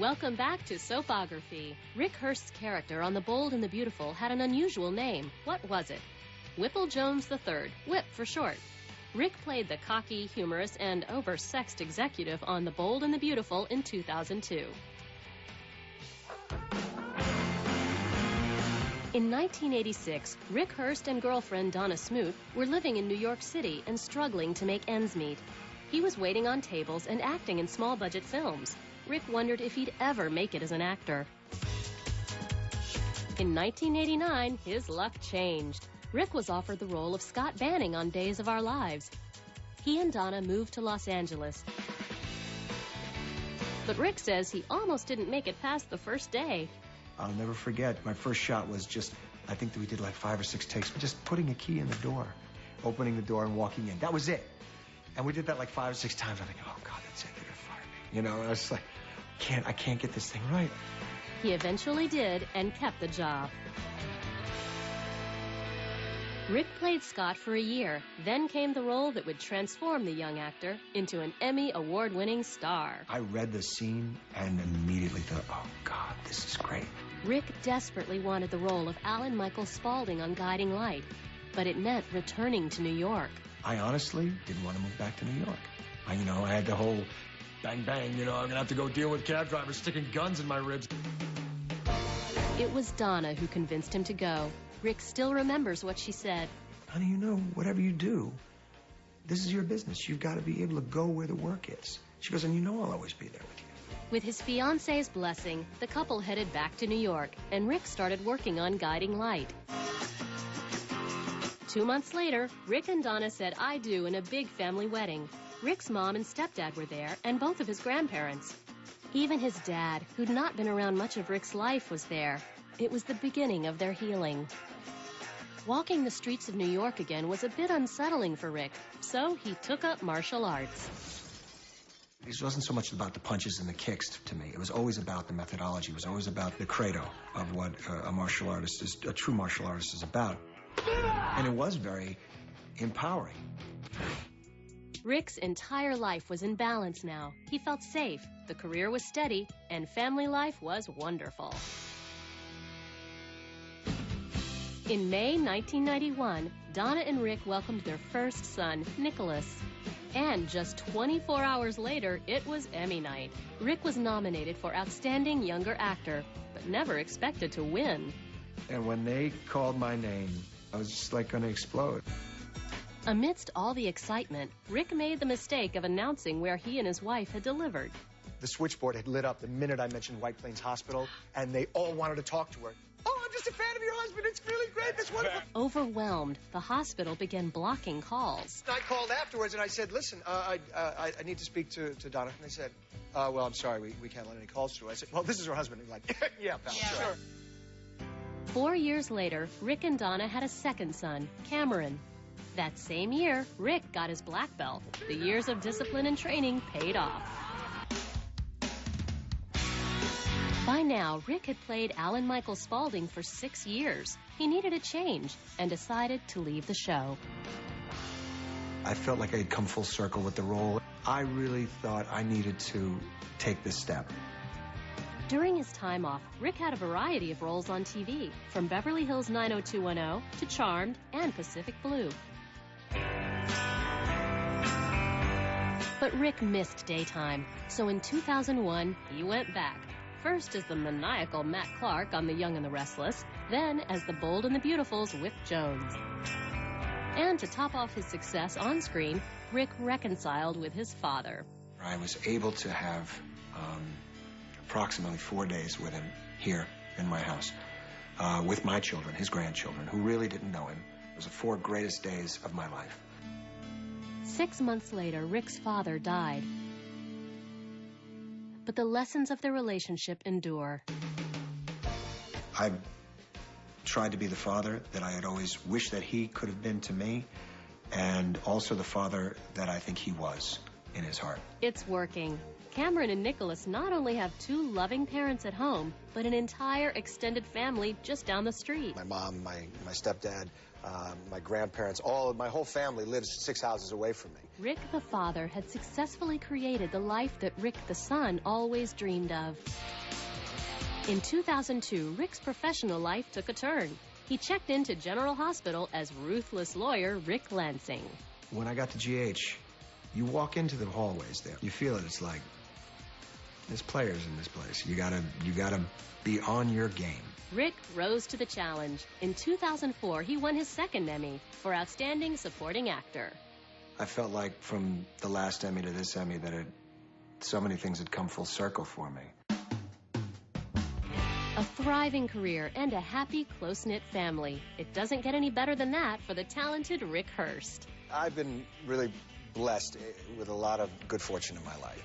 Welcome back to Soapography. Rick Hearst's character on The Bold and the Beautiful had an unusual name. What was it? Whipple Jones III, Whip for short. Rick played the cocky, humorous, and oversexed executive on The Bold and the Beautiful in 2002. In 1986, Rick Hearst and girlfriend Donna Smoot were living in New York City and struggling to make ends meet. He was waiting on tables and acting in small-budget films. Rick wondered if he'd ever make it as an actor. In 1989, his luck changed. Rick was offered the role of Scott Banning on Days of Our Lives. He and Donna moved to Los Angeles. But Rick says he almost didn't make it past the first day. I'll never forget, my first shot was just, I think that we did like 5 or 6 takes, just putting a key in the door, opening the door and walking in. That was it. And we did that like 5 or 6 times. I think, oh God, that's it, they're gonna fire me. You know, and I was like, I can't get this thing right. He eventually did and kept the job. Rick played Scott for a year. Then came the role that would transform the young actor into an Emmy award-winning star. I read the scene and immediately thought, oh God, this is great. Rick desperately wanted the role of Alan Michael Spaulding on Guiding Light, but it meant returning to New York. I honestly didn't want to move back to New York. I had the whole bang, bang, I'm going to have to go deal with cab drivers sticking guns in my ribs. It was Donna who convinced him to go. Rick still remembers what she said. Honey, whatever you do, this is your business. You've got to be able to go where the work is. She goes, and I'll always be there with you. With his fiancée's blessing, the couple headed back to New York, and Rick started working on Guiding Light. 2 months later, Rick and Donna said I do in a big family wedding. Rick's mom and stepdad were there, and both of his grandparents. Even his dad, who'd not been around much of Rick's life, was there. It was the beginning of their healing. Walking the streets of New York again was a bit unsettling for Rick, so he took up martial arts. It wasn't so much about the punches and the kicks to me. It was always about the methodology. It was always about the credo of what a true martial artist is about. And it was very empowering. Rick's entire life was in balance now. He felt safe, the career was steady, and family life was wonderful. In May 1991, Donna and Rick welcomed their first son, Nicholas. And just 24 hours later, it was Emmy night. Rick was nominated for Outstanding Younger Actor, but never expected to win. And when they called my name, I was just like going to explode. Amidst all the excitement, Rick made the mistake of announcing where he and his wife had delivered. The switchboard had lit up the minute I mentioned White Plains Hospital, and they all wanted to talk to her. Oh, I'm just a fan of your husband. It's really great. That's wonderful. Overwhelmed, the hospital began blocking calls. I called afterwards, and I said, listen, I need to speak to Donna. And they said, well, I'm sorry, we can't let any calls through. I said, well, this is her husband. And like, yeah, pal, sure. 4 years later, Rick and Donna had a second son, Cameron. That same year, Rick got his black belt. The years of discipline and training paid off. By now, Rick had played Alan Michael Spaulding for 6 years. He needed a change and decided to leave the show. I felt like I had come full circle with the role. I really thought I needed to take this step. During his time off, Rick had a variety of roles on TV, from Beverly Hills 90210 to Charmed and Pacific Blue. But Rick missed daytime, so in 2001, he went back. First as the maniacal Matt Clark on The Young and the Restless, then as The Bold and the Beautiful's Whip Jones. And to top off his success on screen, Rick reconciled with his father. I was able to have approximately 4 days with him here in my house, with my children, his grandchildren, who really didn't know him. It was the 4 greatest days of my life. 6 months later, Rick's father died. But the lessons of their relationship endure. I tried to be the father that I had always wished that he could have been to me, and also the father that I think he was. in his heart. It's working. Cameron and Nicholas not only have 2 loving parents at home, but an entire extended family just down the street. My mom, my stepdad, my grandparents, my whole family lives 6 houses away from me. Rick the father had successfully created the life that Rick the son always dreamed of. In 2002, Rick's professional life took a turn. He checked into General Hospital as ruthless lawyer Rick Lansing. When I got to GH, you walk into the hallways there. You feel it. It's like, there's players in this place. You gotta be on your game. Rick rose to the challenge. In 2004, he won his 2nd Emmy for Outstanding Supporting Actor. I felt like from the last Emmy to this Emmy that so many things had come full circle for me. A thriving career and a happy, close-knit family. It doesn't get any better than that for the talented Rick Hearst. I've been really blessed with a lot of good fortune in my life.